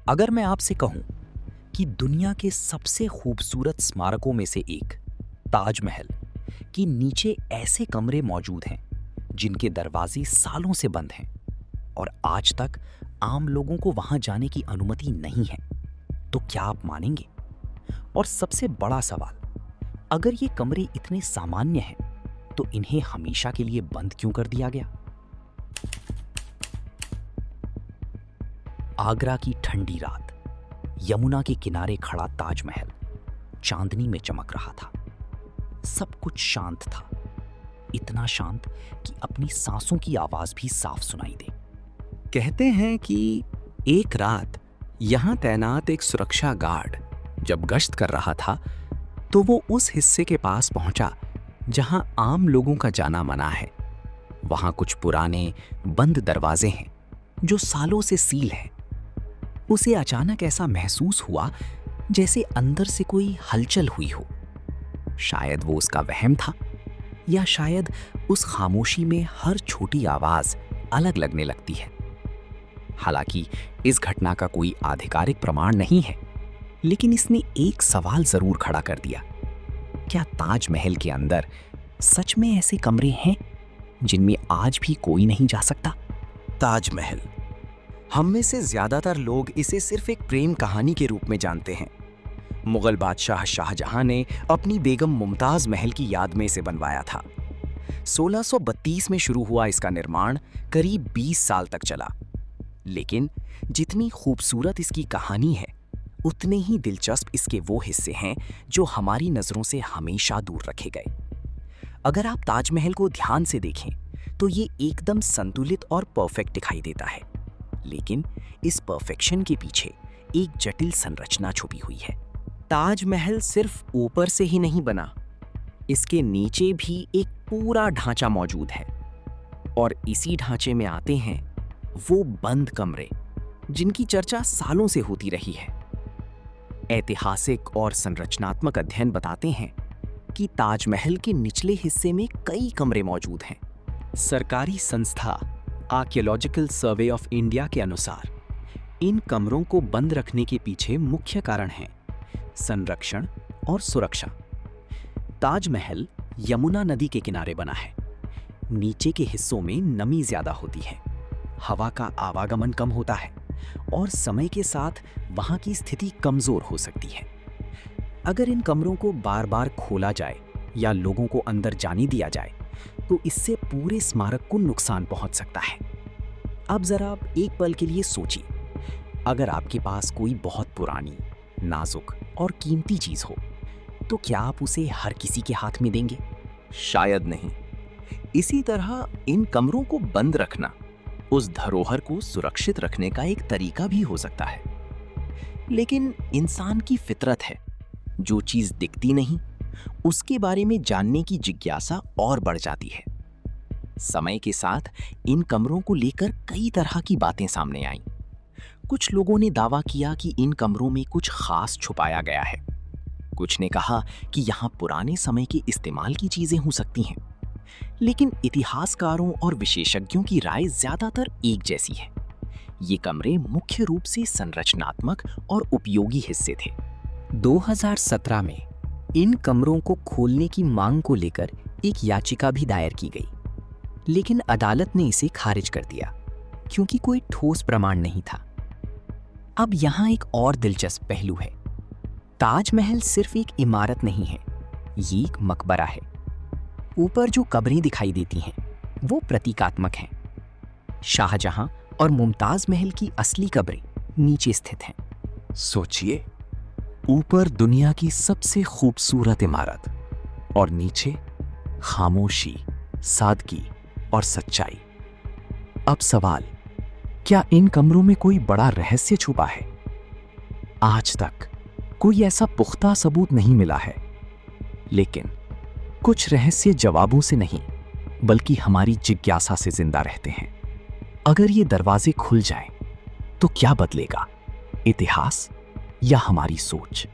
अगर मैं आपसे कहूं कि दुनिया के सबसे खूबसूरत स्मारकों में से एक ताजमहल के नीचे ऐसे कमरे मौजूद हैं जिनके दरवाजे सालों से बंद हैं और आज तक आम लोगों को वहां जाने की अनुमति नहीं है, तो क्या आप मानेंगे? और सबसे बड़ा सवाल, अगर ये कमरे इतने सामान्य हैं तो इन्हें हमेशा के लिए बंद क्यों कर दिया गया? आगरा की ठंडी रात, यमुना के किनारे खड़ा ताजमहल चांदनी में चमक रहा था। सब कुछ शांत था, इतना शांत कि अपनी सांसों की आवाज भी साफ सुनाई दे। कहते हैं कि एक रात यहां तैनात एक सुरक्षा गार्ड जब गश्त कर रहा था तो वो उस हिस्से के पास पहुंचा जहां आम लोगों का जाना मना है। वहां कुछ पुराने बंद दरवाजे हैं जो सालों से सील हैं। उसे अचानक ऐसा महसूस हुआ जैसे अंदर से कोई हलचल हुई हो। शायद वो उसका वहम था, या शायद उस खामोशी में हर छोटी आवाज अलग लगने लगती है। हालांकि इस घटना का कोई आधिकारिक प्रमाण नहीं है, लेकिन इसने एक सवाल जरूर खड़ा कर दिया। क्या ताजमहल के अंदर सच में ऐसे कमरे हैं जिनमें आज भी कोई नहीं जा सकता? ताजमहल, हम में से ज्यादातर लोग इसे सिर्फ एक प्रेम कहानी के रूप में जानते हैं। मुगल बादशाह शाहजहां ने अपनी बेगम मुमताज महल की याद में इसे बनवाया था। 1632 में शुरू हुआ इसका निर्माण करीब 20 साल तक चला। लेकिन जितनी खूबसूरत इसकी कहानी है, उतने ही दिलचस्प इसके वो हिस्से हैं जो हमारी नजरों से हमेशा दूर रखे गए। अगर आप ताजमहल को ध्यान से देखें तो ये एकदम संतुलित और परफेक्ट दिखाई देता है, लेकिन इस परफेक्शन के पीछे एक जटिल संरचना छुपी हुई है। ताजमहल सिर्फ ऊपर से ही नहीं बना, इसके नीचे भी एक पूरा ढांचा मौजूद है। और इसी ढांचे में आते हैं वो बंद कमरे जिनकी चर्चा सालों से होती रही है। ऐतिहासिक और संरचनात्मक अध्ययन बताते हैं कि ताजमहल के निचले हिस्से में कई कमरे मौजूद हैं। सरकारी संस्था आर्कियोलॉजिकल सर्वे ऑफ इंडिया के अनुसार इन कमरों को बंद रखने के पीछे मुख्य कारण हैं संरक्षण और सुरक्षा। ताजमहल यमुना नदी के किनारे बना है। नीचे के हिस्सों में नमी ज्यादा होती है, हवा का आवागमन कम होता है और समय के साथ वहां की स्थिति कमजोर हो सकती है। अगर इन कमरों को बार बार खोला जाए या लोगों को अंदर जाने दिया जाए तो इससे पूरे स्मारक को नुकसान पहुंच सकता है। अब जरा आप एक पल के लिए सोचिए, अगर आपके पास कोई बहुत पुरानी, नाजुक और कीमती चीज हो तो क्या आप उसे हर किसी के हाथ में देंगे? शायद नहीं। इसी तरह इन कमरों को बंद रखना उस धरोहर को सुरक्षित रखने का एक तरीका भी हो सकता है। लेकिन इंसान की फितरत है, जो चीज दिखती नहीं उसके बारे में जानने की जिज्ञासा और बढ़ जाती है। समय के साथ इन कमरों को लेकर कई तरह की बातें सामने आईं। कुछ लोगों ने दावा किया कि इन कमरों में कुछ खास छुपाया गया है। कुछ ने कहा कि यहाँ पुराने समय के इस्तेमाल की चीजें हो सकती हैं। लेकिन इतिहासकारों और विशेषज्ञों की राय ज्यादातर एक जैसी है। ये कमरे मुख्य रूप से संरचनात्मक और उपयोगी हिस्से थे। 2017 में इन कमरों को खोलने की मांग को लेकर एक याचिका भी दायर की गई, लेकिन अदालत ने इसे खारिज कर दिया क्योंकि कोई ठोस प्रमाण नहीं था। अब यहाँ एक और दिलचस्प पहलू है। ताजमहल सिर्फ एक इमारत नहीं है, ये एक मकबरा है। ऊपर जो कब्रें दिखाई देती हैं वो प्रतीकात्मक हैं। शाहजहां और मुमताज महल की असली कब्रें नीचे स्थित हैं। सोचिए, ऊपर दुनिया की सबसे खूबसूरत इमारत और नीचे खामोशी, सादगी और सच्चाई। अब सवाल, क्या इन कमरों में कोई बड़ा रहस्य छुपा है? आज तक कोई ऐसा पुख्ता सबूत नहीं मिला है, लेकिन कुछ रहस्य जवाबों से नहीं बल्कि हमारी जिज्ञासा से जिंदा रहते हैं। अगर ये दरवाजे खुल जाएं, तो क्या बदलेगा, इतिहास या हमारी सोच?